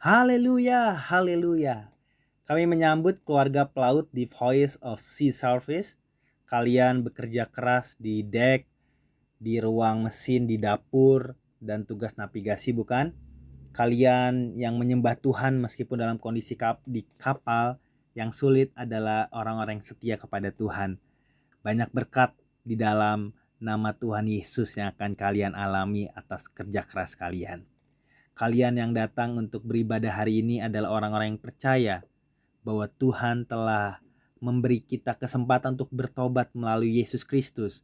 Haleluya, haleluya. Kami menyambut keluarga pelaut di Voice of Sea Service. Kalian bekerja keras di dek, di ruang mesin, di dapur, dan tugas navigasi bukan? Kalian yang menyembah Tuhan meskipun dalam kondisi di kapal yang sulit adalah orang-orang yang setia kepada Tuhan. Banyak berkat di dalam nama Tuhan Yesus yang akan kalian alami atas kerja keras kalian. Kalian yang datang untuk beribadah hari ini adalah orang-orang yang percaya bahwa Tuhan telah memberi kita kesempatan untuk bertobat melalui Yesus Kristus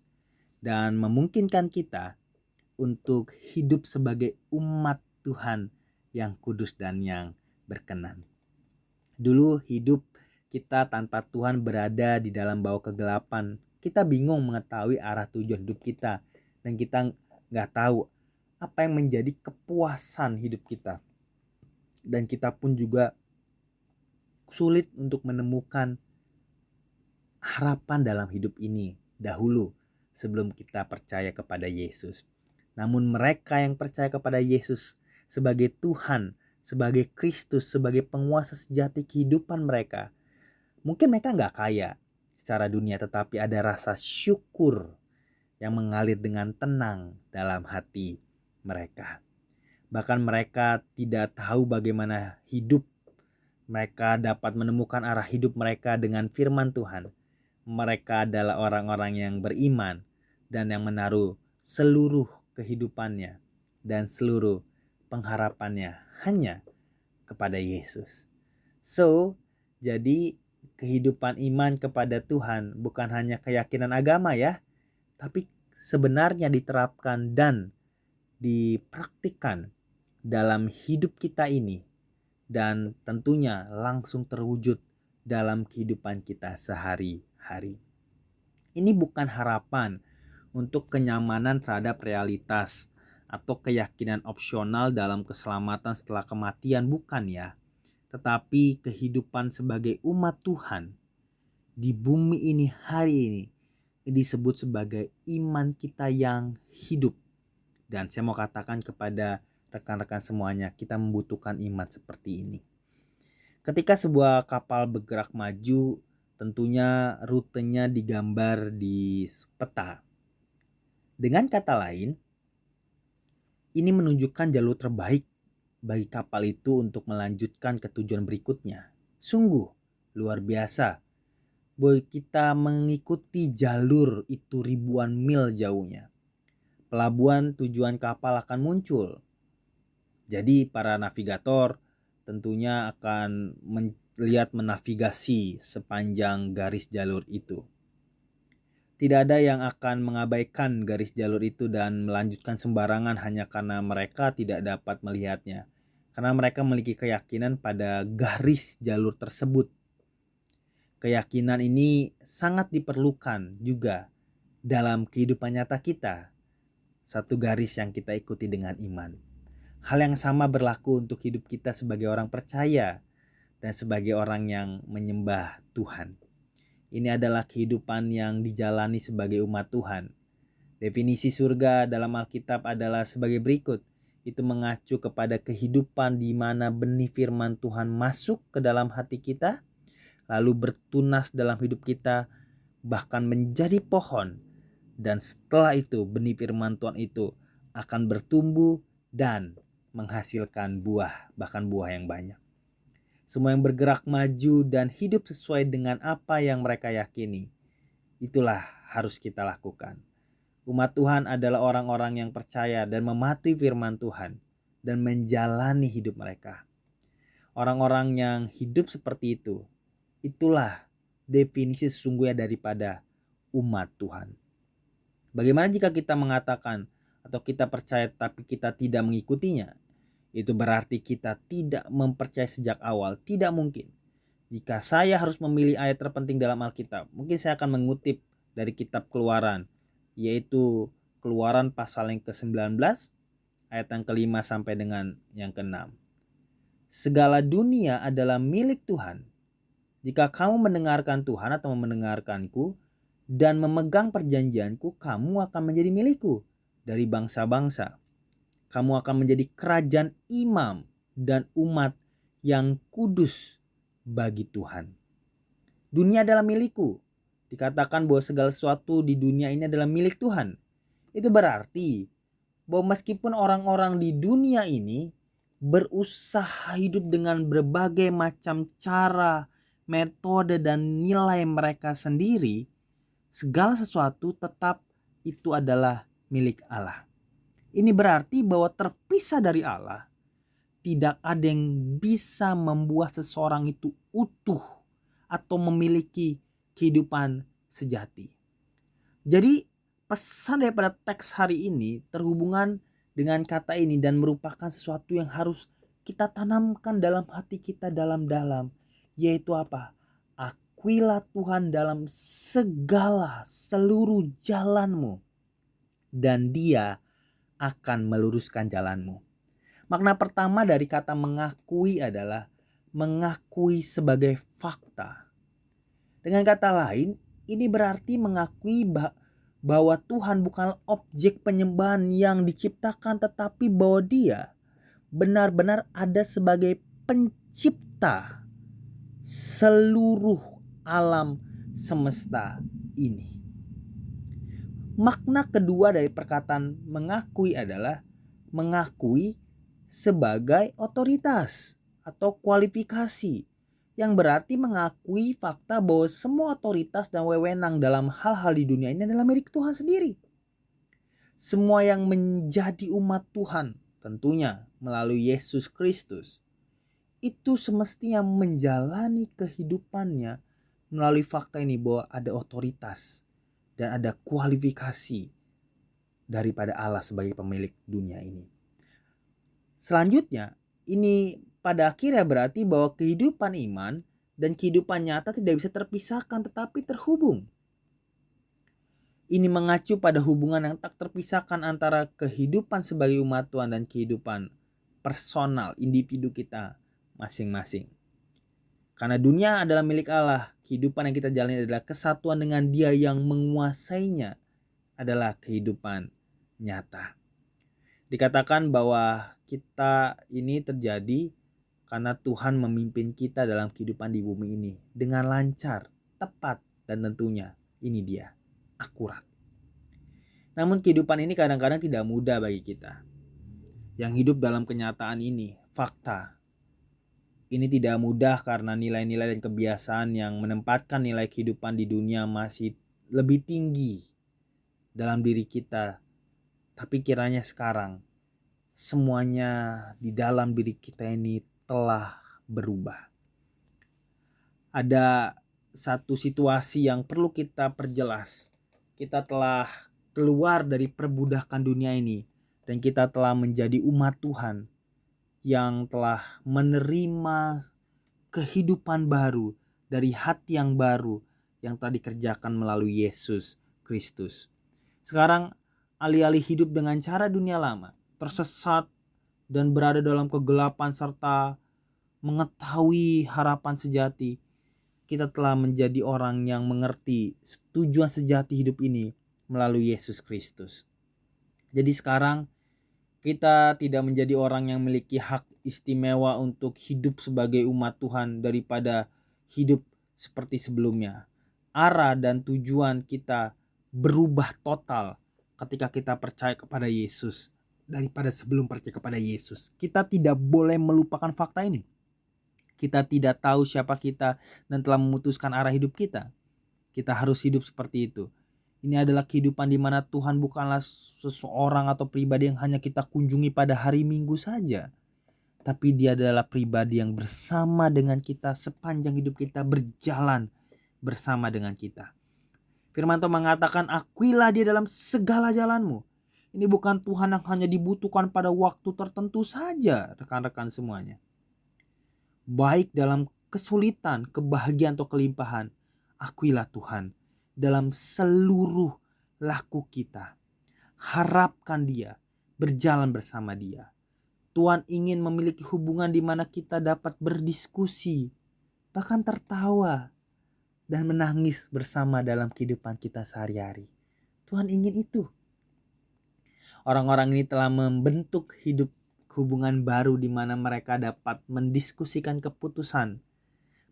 dan memungkinkan kita untuk hidup sebagai umat Tuhan yang kudus dan yang berkenan. Dulu hidup kita tanpa Tuhan berada di dalam bau kegelapan. Kita bingung mengetahui arah tujuan hidup kita dan kita nggak tahu apa yang menjadi kepuasan hidup kita. Dan kita pun juga sulit untuk menemukan harapan dalam hidup ini dahulu sebelum kita percaya kepada Yesus. Namun mereka yang percaya kepada Yesus sebagai Tuhan, sebagai Kristus, sebagai penguasa sejati kehidupan mereka, mungkin mereka nggak kaya secara dunia, tetapi ada rasa syukur yang mengalir dengan tenang dalam hati mereka. Bahkan mereka tidak tahu bagaimana hidup. Mereka dapat menemukan arah hidup mereka dengan firman Tuhan. Mereka adalah orang-orang yang beriman dan yang menaruh seluruh kehidupannya dan seluruh pengharapannya hanya kepada Yesus. So, jadi kehidupan iman kepada Tuhan bukan hanya keyakinan agama ya, tapi sebenarnya diterapkan dan dipraktikkan dalam hidup kita ini dan tentunya langsung terwujud dalam kehidupan kita sehari-hari. Ini bukan harapan untuk kenyamanan terhadap realitas atau keyakinan opsional dalam keselamatan setelah kematian, bukan ya. Tetapi kehidupan sebagai umat Tuhan di bumi ini hari ini disebut sebagai iman kita yang hidup. Dan saya mau katakan kepada rekan-rekan semuanya, kita membutuhkan iman seperti ini. Ketika sebuah kapal bergerak maju, tentunya rutenya digambar di peta. Dengan kata lain, ini menunjukkan jalur terbaik bagi kapal itu untuk melanjutkan ke tujuan berikutnya. Sungguh luar biasa bahwa kita mengikuti jalur itu ribuan mil jauhnya. Pelabuhan tujuan kapal akan muncul. Jadi para navigator tentunya akan melihat menavigasi sepanjang garis jalur itu. Tidak ada yang akan mengabaikan garis jalur itu dan melanjutkan sembarangan hanya karena mereka tidak dapat melihatnya. Karena mereka memiliki keyakinan pada garis jalur tersebut. Keyakinan ini sangat diperlukan juga dalam kehidupan nyata kita. Satu garis yang kita ikuti dengan iman. Hal yang sama berlaku untuk hidup kita sebagai orang percaya dan sebagai orang yang menyembah Tuhan. Ini adalah kehidupan yang dijalani sebagai umat Tuhan. Definisi surga dalam Alkitab adalah sebagai berikut. Itu mengacu kepada kehidupan di mana benih firman Tuhan masuk ke dalam hati kita, lalu bertunas dalam hidup kita, bahkan menjadi pohon. Dan setelah itu benih firman Tuhan itu akan bertumbuh dan menghasilkan buah, bahkan buah yang banyak. Semua yang bergerak maju dan hidup sesuai dengan apa yang mereka yakini, itulah harus kita lakukan. Umat Tuhan adalah orang-orang yang percaya dan mematuhi firman Tuhan dan menjalani hidup mereka. Orang-orang yang hidup seperti itu, itulah definisi sesungguhnya daripada umat Tuhan. Bagaimana jika kita mengatakan atau kita percaya tapi kita tidak mengikutinya? Itu berarti kita tidak mempercayai sejak awal. Tidak mungkin. Jika saya harus memilih ayat terpenting dalam Alkitab, mungkin saya akan mengutip dari kitab Keluaran, yaitu Keluaran pasal yang ke-19 ayat yang ke-5 sampai dengan yang ke-6. Segala dunia adalah milik Tuhan. Jika kamu mendengarkan Tuhan atau mendengarkanku dan memegang perjanjianku, kamu akan menjadi milikku dari bangsa-bangsa. Kamu akan menjadi kerajaan imam dan umat yang kudus bagi Tuhan. Dunia adalah milikku. Dikatakan bahwa segala sesuatu di dunia ini adalah milik Tuhan. Itu berarti bahwa meskipun orang-orang di dunia ini berusaha hidup dengan berbagai macam cara, metode, dan nilai mereka sendiri, segala sesuatu tetap itu adalah milik Allah. Ini berarti bahwa terpisah dari Allah, tidak ada yang bisa membuat seseorang itu utuh atau memiliki kehidupan sejati. Jadi pesan daripada teks hari ini terhubungan dengan kata ini dan merupakan sesuatu yang harus kita tanamkan dalam hati kita dalam-dalam. Yaitu apa? Akuilah Tuhan dalam seluruh jalanmu, dan Dia akan meluruskan jalanmu. Makna pertama dari kata mengakui adalah mengakui sebagai fakta. Dengan kata lain, ini berarti mengakui bahwa Tuhan bukan objek penyembahan yang diciptakan, tetapi bahwa Dia benar-benar ada sebagai pencipta seluruh alam semesta ini. Makna kedua dari perkataan mengakui adalah mengakui sebagai otoritas atau kualifikasi, yang berarti mengakui fakta bahwa semua otoritas dan wewenang dalam hal-hal di dunia ini adalah milik Tuhan sendiri. Semua yang menjadi umat Tuhan, tentunya melalui Yesus Kristus, itu semestinya menjalani kehidupannya melalui fakta ini bahwa ada otoritas dan ada kualifikasi daripada Allah sebagai pemilik dunia ini. Selanjutnya, ini pada akhirnya berarti bahwa kehidupan iman dan kehidupan nyata tidak bisa terpisahkan tetapi terhubung. Ini mengacu pada hubungan yang tak terpisahkan antara kehidupan sebagai umat Tuhan dan kehidupan personal individu kita masing-masing. Karena dunia adalah milik Allah, kehidupan yang kita jalani adalah kesatuan dengan Dia yang menguasainya, adalah kehidupan nyata. Dikatakan bahwa kita ini terjadi karena Tuhan memimpin kita dalam kehidupan di bumi ini dengan lancar, tepat, dan tentunya ini dia, akurat. Namun kehidupan ini kadang-kadang tidak mudah bagi kita yang hidup dalam kenyataan ini, fakta. Ini tidak mudah karena nilai-nilai dan kebiasaan yang menempatkan nilai kehidupan di dunia masih lebih tinggi dalam diri kita. Tapi kiranya sekarang semuanya di dalam diri kita ini telah berubah. Ada satu situasi yang perlu kita perjelas. Kita telah keluar dari perbudakan dunia ini dan kita telah menjadi umat Tuhan yang telah menerima kehidupan baru dari hati yang baru yang telah dikerjakan melalui Yesus Kristus. Sekarang alih-alih hidup dengan cara dunia lama, tersesat dan berada dalam kegelapan serta mengetahui harapan sejati, kita telah menjadi orang yang mengerti tujuan sejati hidup ini melalui Yesus Kristus. Jadi sekarang kita tidak menjadi orang yang memiliki hak istimewa untuk hidup sebagai umat Tuhan daripada hidup seperti sebelumnya. Arah dan tujuan kita berubah total ketika kita percaya kepada Yesus daripada sebelum percaya kepada Yesus. Kita tidak boleh melupakan fakta ini. Kita tidak tahu siapa kita dan telah memutuskan arah hidup kita. Kita harus hidup seperti itu. Ini adalah kehidupan di mana Tuhan bukanlah seseorang atau pribadi yang hanya kita kunjungi pada hari Minggu saja. Tapi Dia adalah pribadi yang bersama dengan kita sepanjang hidup kita, berjalan bersama dengan kita. Firman Tuhan mengatakan, akuilah Dia dalam segala jalanmu. Ini bukan Tuhan yang hanya dibutuhkan pada waktu tertentu saja, rekan-rekan semuanya. Baik dalam kesulitan, kebahagiaan atau kelimpahan, akuilah Tuhan dalam seluruh laku kita. Harapkan Dia, berjalan bersama Dia. Tuhan ingin memiliki hubungan di mana kita dapat berdiskusi, bahkan tertawa dan menangis bersama dalam kehidupan kita sehari-hari. Tuhan ingin itu. Orang-orang ini telah membentuk hidup hubungan baru di mana mereka dapat mendiskusikan keputusan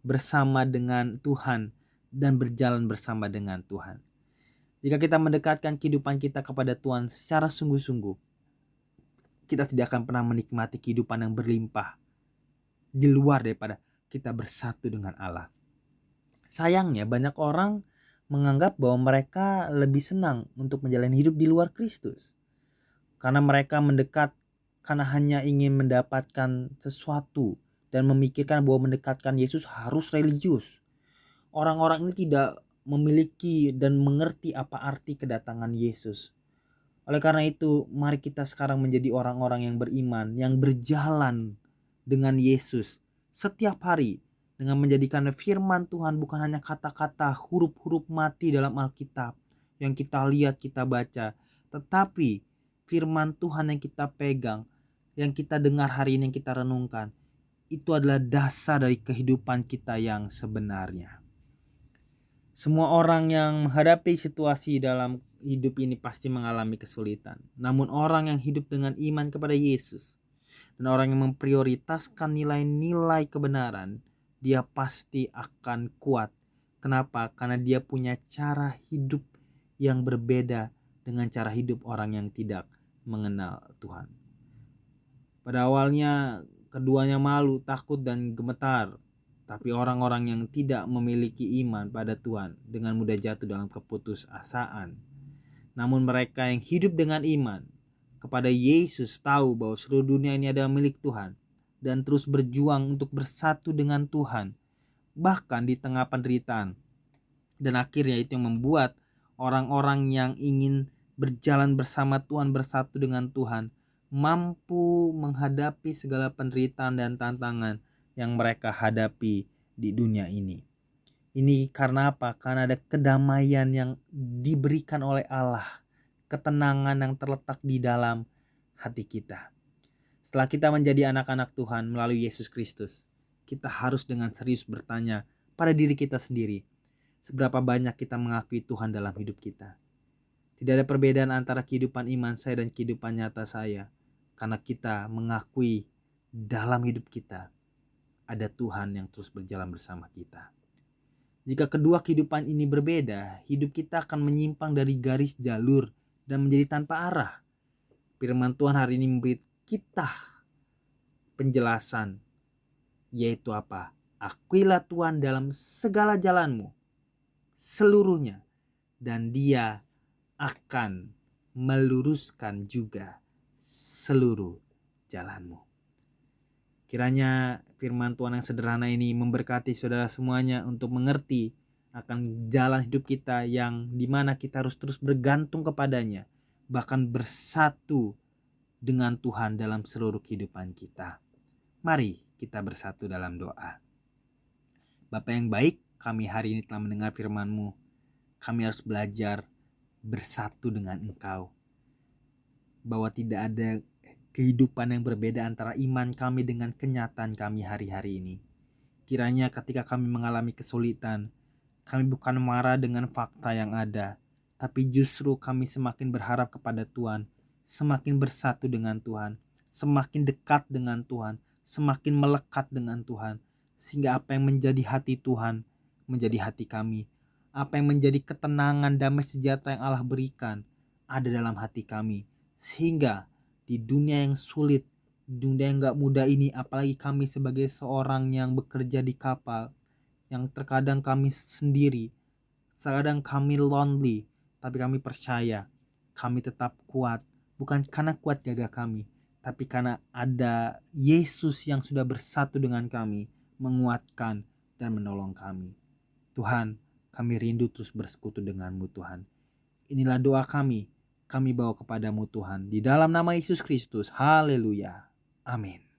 bersama dengan Tuhan dan berjalan bersama dengan Tuhan. Jika kita mendekatkan kehidupan kita kepada Tuhan secara sungguh-sungguh, kita tidak akan pernah menikmati kehidupan yang berlimpah di luar daripada kita bersatu dengan Allah. Sayangnya banyak orang menganggap bahwa mereka lebih senang untuk menjalani hidup di luar Kristus. Karena mereka mendekat karena hanya ingin mendapatkan sesuatu dan memikirkan bahwa mendekatkan Yesus harus religius. Orang-orang ini tidak memiliki dan mengerti apa arti kedatangan Yesus. Oleh karena itu, mari kita sekarang menjadi orang-orang yang beriman, yang berjalan dengan Yesus setiap hari dengan menjadikan firman Tuhan bukan hanya kata-kata huruf-huruf mati dalam Alkitab yang kita lihat, kita baca, tetapi firman Tuhan yang kita pegang, yang kita dengar hari ini, yang kita renungkan, itu adalah dasar dari kehidupan kita yang sebenarnya. Semua orang yang menghadapi situasi dalam hidup ini pasti mengalami kesulitan. Namun orang yang hidup dengan iman kepada Yesus dan orang yang memprioritaskan nilai-nilai kebenaran, dia pasti akan kuat. Kenapa? Karena dia punya cara hidup yang berbeda dengan cara hidup orang yang tidak mengenal Tuhan. Pada awalnya keduanya malu, takut dan gemetar. Tapi orang-orang yang tidak memiliki iman pada Tuhan dengan mudah jatuh dalam keputusasaan. Namun mereka yang hidup dengan iman kepada Yesus tahu bahwa seluruh dunia ini adalah milik Tuhan dan terus berjuang untuk bersatu dengan Tuhan bahkan di tengah penderitaan. Dan akhirnya itu yang membuat orang-orang yang ingin berjalan bersama Tuhan, bersatu dengan Tuhan, mampu menghadapi segala penderitaan dan tantangan yang mereka hadapi di dunia ini. Ini karena apa? Karena ada kedamaian yang diberikan oleh Allah, ketenangan yang terletak di dalam hati kita. Setelah kita menjadi anak-anak Tuhan melalui Yesus Kristus, kita harus dengan serius bertanya pada diri kita sendiri, seberapa banyak kita mengakui Tuhan dalam hidup kita. Tidak ada perbedaan antara kehidupan iman saya dan kehidupan nyata saya, karena kita mengakui dalam hidup kita ada Tuhan yang terus berjalan bersama kita. Jika kedua kehidupan ini berbeda, hidup kita akan menyimpang dari garis jalur dan menjadi tanpa arah. Firman Tuhan hari ini memberi kita penjelasan, yaitu apa? Akuilah Tuhan dalam segala jalanmu, seluruhnya, dan Dia akan meluruskan juga seluruh jalanmu. Kiranya firman Tuhan yang sederhana ini memberkati saudara semuanya untuk mengerti akan jalan hidup kita yang dimana kita harus terus bergantung kepadanya, bahkan bersatu dengan Tuhan dalam seluruh kehidupan kita. Mari kita bersatu dalam doa. Bapa yang baik, kami hari ini telah mendengar firman-Mu. Kami harus belajar bersatu dengan Engkau, bahwa tidak ada kehidupan yang berbeda antara iman kami dengan kenyataan kami hari-hari ini. Kiranya ketika kami mengalami kesulitan, kami bukan marah dengan fakta yang ada, tapi justru kami semakin berharap kepada Tuhan, semakin bersatu dengan Tuhan, semakin dekat dengan Tuhan, semakin melekat dengan Tuhan, sehingga apa yang menjadi hati Tuhan menjadi hati kami. Apa yang menjadi ketenangan, damai sejahtera yang Allah berikan ada dalam hati kami. Sehingga di dunia yang sulit, dunia yang gak mudah ini, apalagi kami sebagai seorang yang bekerja di kapal, yang terkadang kami sendiri, terkadang kami lonely, tapi kami percaya kami tetap kuat. Bukan karena kuat gagah kami, tapi karena ada Yesus yang sudah bersatu dengan kami, menguatkan dan menolong kami. Tuhan, kami rindu terus bersekutu dengan-Mu Tuhan. Inilah doa kami bawa kepadamu Tuhan. Di dalam nama Yesus Kristus. Haleluya. Amin.